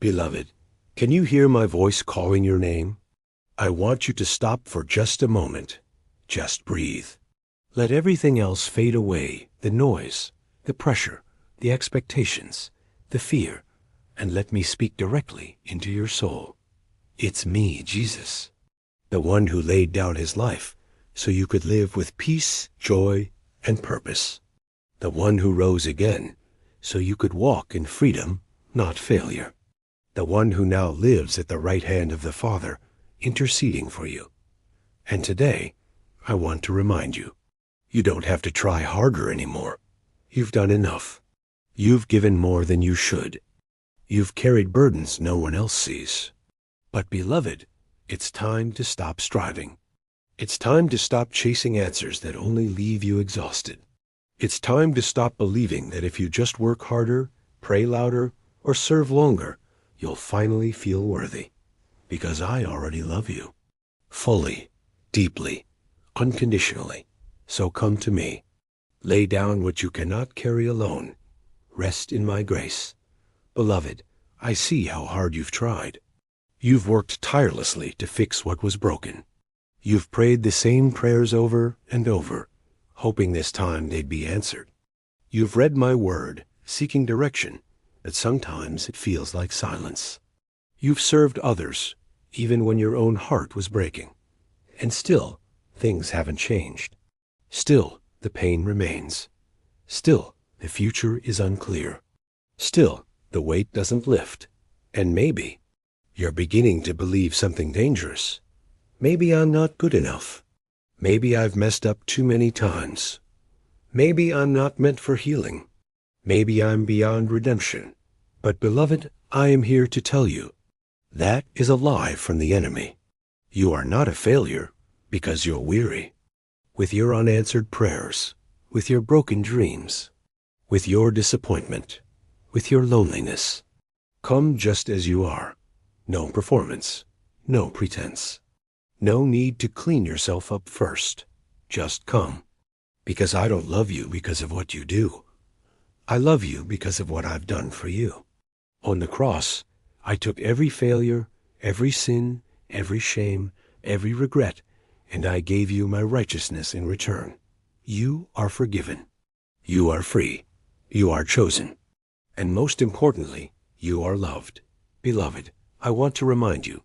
Beloved, can you hear my voice calling your name? I want you to stop for just a moment. Just breathe. Let everything else fade away, the noise, the pressure, the expectations, the fear, and let me speak directly into your soul. It's me, Jesus, the one who laid down his life so you could live with peace, joy, and purpose. The one who rose again so you could walk in freedom, not failure. The one who now lives at the right hand of the Father, interceding for you. And today, I want to remind you, you don't have to try harder anymore. You've done enough. You've given more than you should. You've carried burdens no one else sees. But beloved, it's time to stop striving. It's time to stop chasing answers that only leave you exhausted. It's time to stop believing that if you just work harder, pray louder, or serve longer, you'll finally feel worthy. Because I already love you. Fully, deeply, unconditionally. So come to me. Lay down what you cannot carry alone. Rest in my grace. Beloved, I see how hard you've tried. You've worked tirelessly to fix what was broken. You've prayed the same prayers over and over, hoping this time they'd be answered. You've read my word, seeking direction, but sometimes it feels like silence. You've served others, even when your own heart was breaking. And still, things haven't changed. Still, the pain remains. Still, the future is unclear. Still, the weight doesn't lift. And maybe you're beginning to believe something dangerous. Maybe I'm not good enough. Maybe I've messed up too many times. Maybe I'm not meant for healing. Maybe I'm beyond redemption. But beloved, I am here to tell you, that is a lie from the enemy. You are not a failure because you're weary. With your unanswered prayers, with your broken dreams, with your disappointment, with your loneliness, come just as you are. No performance, no pretense. No need to clean yourself up first. Just come. Because I don't love you because of what you do. I love you because of what I've done for you. On the cross, I took every failure, every sin, every shame, every regret, and I gave you my righteousness in return. You are forgiven. You are free. You are chosen. And most importantly, you are loved. Beloved, I want to remind you,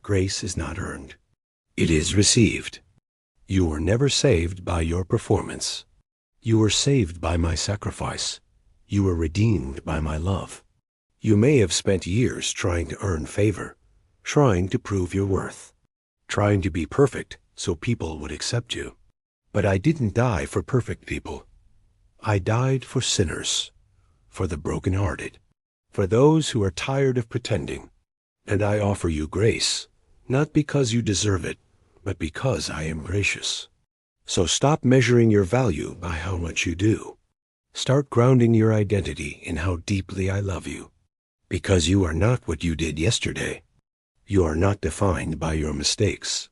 grace is not earned. It is received. You were never saved by your performance. You were saved by my sacrifice. You were redeemed by my love. You may have spent years trying to earn favor, trying to prove your worth, trying to be perfect so people would accept you. But I didn't die for perfect people. I died for sinners, for the brokenhearted, for those who are tired of pretending. And I offer you grace, not because you deserve it, but because I am gracious. So stop measuring your value by how much you do. Start grounding your identity in how deeply I love you. Because you are not what you did yesterday. You are not defined by your mistakes.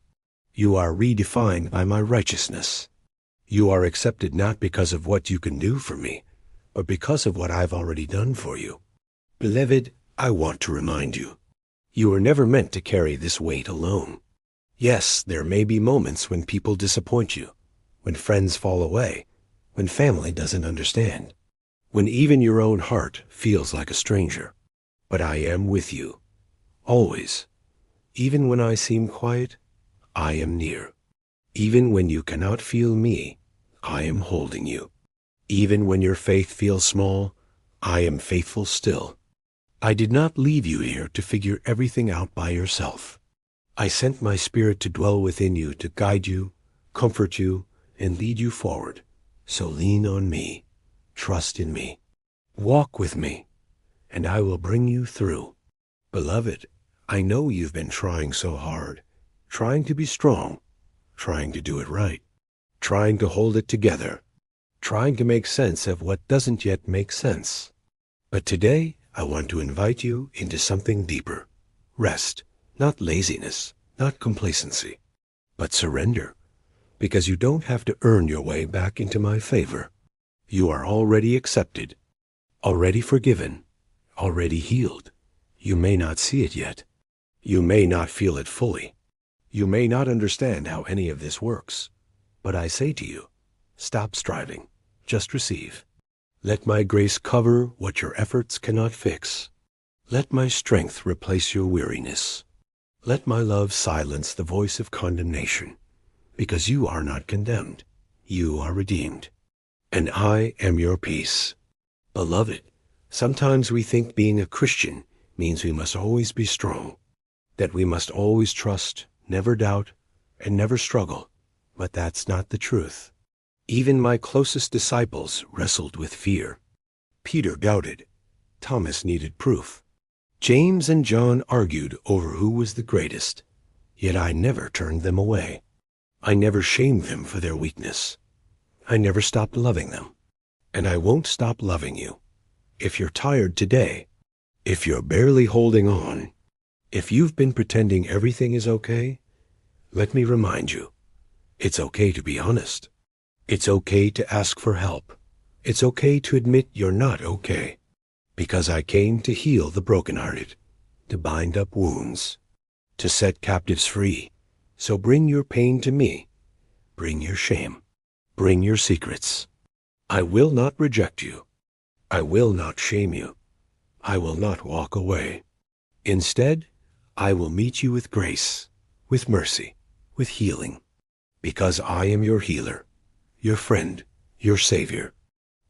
You are redefined by my righteousness. You are accepted not because of what you can do for me, but because of what I've already done for you. Beloved, I want to remind you, you were never meant to carry this weight alone. Yes, there may be moments when people disappoint you, when friends fall away, when family doesn't understand, when even your own heart feels like a stranger. But I am with you, always. Even when I seem quiet, I am near. Even when you cannot feel me, I am holding you. Even when your faith feels small, I am faithful still. I did not leave you here to figure everything out by yourself. I sent my Spirit to dwell within you to guide you, comfort you, and lead you forward. So lean on me, trust in me, walk with me, and I will bring you through. Beloved, I know you've been trying so hard, trying to be strong, trying to do it right, trying to hold it together, trying to make sense of what doesn't yet make sense. But today, I want to invite you into something deeper. Rest, not laziness, not complacency, but surrender. Because you don't have to earn your way back into my favor. You are already accepted, already forgiven, already healed, You may not see it yet. You may not feel it fully. You may not understand how any of this works. But I say to you, stop striving. Just receive. Let my grace cover what your efforts cannot fix. Let my strength replace your weariness. Let my love silence the voice of condemnation, because you are not condemned. You are redeemed. And I am your peace. Beloved, sometimes we think being a Christian means we must always be strong, that we must always trust, never doubt, and never struggle. But that's not the truth. Even my closest disciples wrestled with fear. Peter doubted. Thomas needed proof. James and John argued over who was the greatest. Yet I never turned them away. I never shamed them for their weakness. I never stopped loving them. And I won't stop loving you. If you're tired today, if you're barely holding on, if you've been pretending everything is okay, let me remind you, it's okay to be honest. It's okay to ask for help. It's okay to admit you're not okay. Because I came to heal the brokenhearted, to bind up wounds, to set captives free. So bring your pain to me. Bring your shame. Bring your secrets. I will not reject you. I will not shame you. I will not walk away. Instead, I will meet you with grace, with mercy, with healing. Because I am your healer, your friend, your Savior.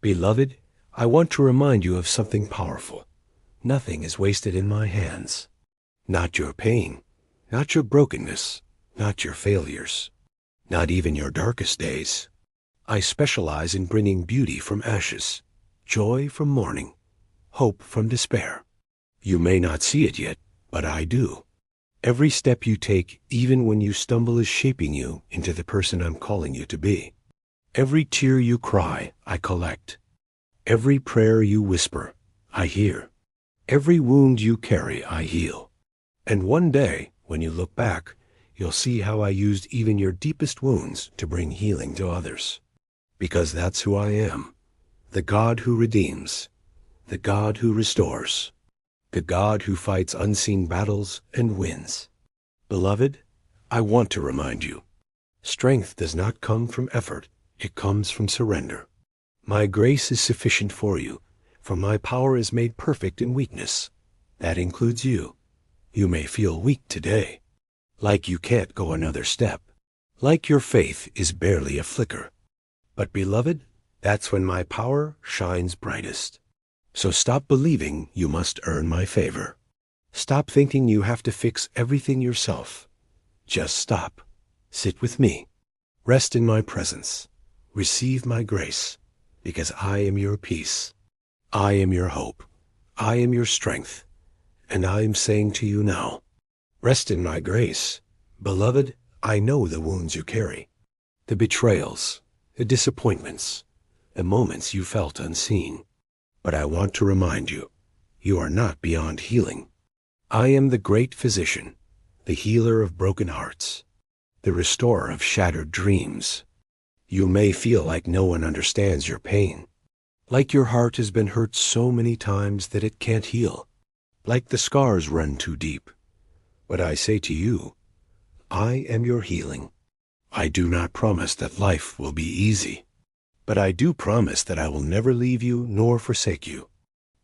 Beloved, I want to remind you of something powerful. Nothing is wasted in my hands. Not your pain, not your brokenness, not your failures, not even your darkest days. I specialize in bringing beauty from ashes, joy from mourning, hope from despair. You may not see it yet, but I do. Every step you take, even when you stumble, is shaping you into the person I'm calling you to be. Every tear you cry, I collect. Every prayer you whisper, I hear. Every wound you carry, I heal. And one day, when you look back, you'll see how I used even your deepest wounds to bring healing to others. Because that's who I am. The God who redeems. The God who restores. The God who fights unseen battles and wins. Beloved, I want to remind you, strength does not come from effort. It comes from surrender. My grace is sufficient for you, for my power is made perfect in weakness. That includes you. You may feel weak today, like you can't go another step, like your faith is barely a flicker. But beloved, that's when my power shines brightest. So stop believing you must earn my favor. Stop thinking you have to fix everything yourself. Just stop. Sit with me. Rest in my presence. Receive my grace. Because I am your peace. I am your hope. I am your strength. And I am saying to you now, rest in my grace. Beloved, I know the wounds you carry, the betrayals, the disappointments, the moments you felt unseen. But I want to remind you, you are not beyond healing. I am the great physician, the healer of broken hearts, the restorer of shattered dreams. You may feel like no one understands your pain, like your heart has been hurt so many times that it can't heal, like the scars run too deep. But I say to you, I am your healing. I do not promise that life will be easy, but I do promise that I will never leave you nor forsake you.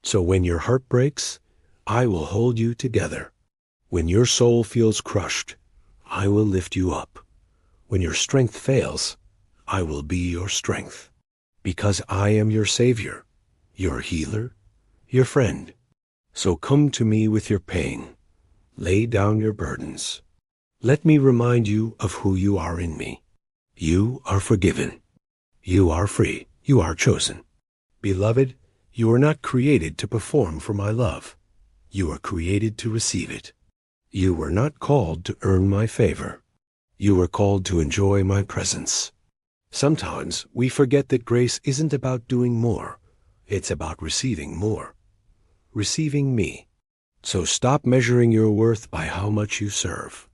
So when your heart breaks, I will hold you together. When your soul feels crushed, I will lift you up. When your strength fails, I will be your strength. Because I am your Savior, your healer, your friend. So come to me with your pain. Lay down your burdens. Let me remind you of who you are in me. You are forgiven. You are free. You are chosen. Beloved, you are not created to perform for my love. You are created to receive it. You were not called to earn my favor. You were called to enjoy my presence. Sometimes we forget that grace isn't about doing more. It's about receiving more. Receiving me. So stop measuring your worth by how much you serve.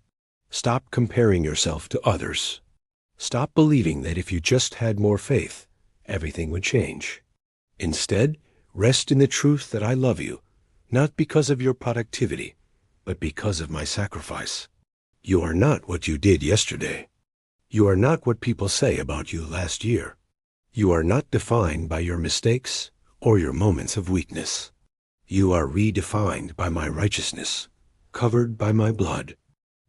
Stop comparing yourself to others. Stop believing that if you just had more faith, everything would change. Instead, rest in the truth that I love you, not because of your productivity, but because of my sacrifice. You are not what you did yesterday. You are not what people say about you last year. You are not defined by your mistakes or your moments of weakness. You are redefined by my righteousness, covered by my blood,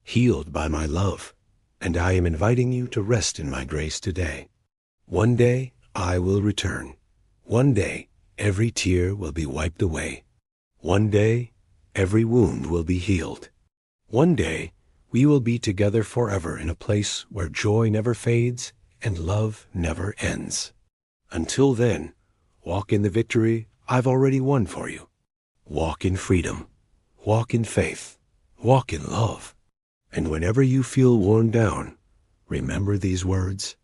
healed by my love, and I am inviting you to rest in my grace today. One day I will return. One day every tear will be wiped away. One day every wound will be healed. One day we will be together forever in a place where joy never fades and love never ends. Until then, walk in the victory I've already won for you. Walk in freedom. Walk in faith. Walk in love. And whenever you feel worn down, remember these words.